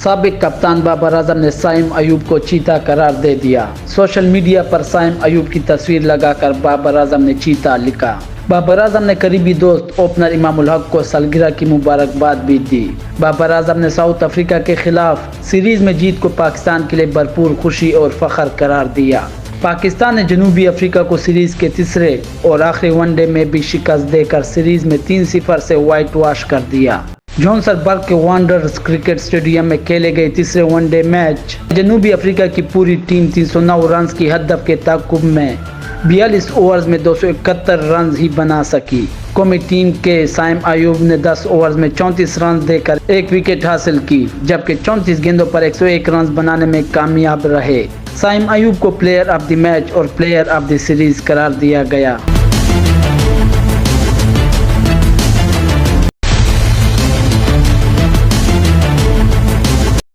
سابق کپتان بابر اعظم نے سائم ایوب کو چیتا قرار دے دیا۔ سوشل میڈیا پر سائم ایوب کی تصویر لگا کر بابر اعظم نے چیتا لکھا۔ بابر اعظم نے قریبی دوست اوپنر امام الحق کو سالگرہ کی مبارکباد بھی دی۔ بابر اعظم نے ساؤتھ افریقہ کے خلاف سیریز میں جیت کو پاکستان کے لیے بھرپور خوشی اور فخر قرار دیا۔ پاکستان نے جنوبی افریقہ کو سیریز کے تیسرے اور آخری ون ڈے میں بھی شکست دے کر سیریز میں 3-0 سے وائٹ واش کر دیا۔ جونسبرگ کے وانڈررز کرکٹ اسٹیڈیم میں کھیلے گئے تیسرے ون ڈے میچ جنوبی افریقہ کی پوری ٹیم 309 رنز کی ہدف کے تعاقب میں 42 اوورز میں 271 رنز ہی بنا سکی۔ قومی ٹیم کے سائم ایوب نے 10 اوورز میں 34 رنز دے کر ایک وکٹ حاصل کی، جبکہ 34 گیندوں پر 101 رنز بنانے میں کامیاب رہے۔ سائم ایوب کو پلیئر آف دی میچ اور پلیئر آف دی سیریز قرار دیا گیا۔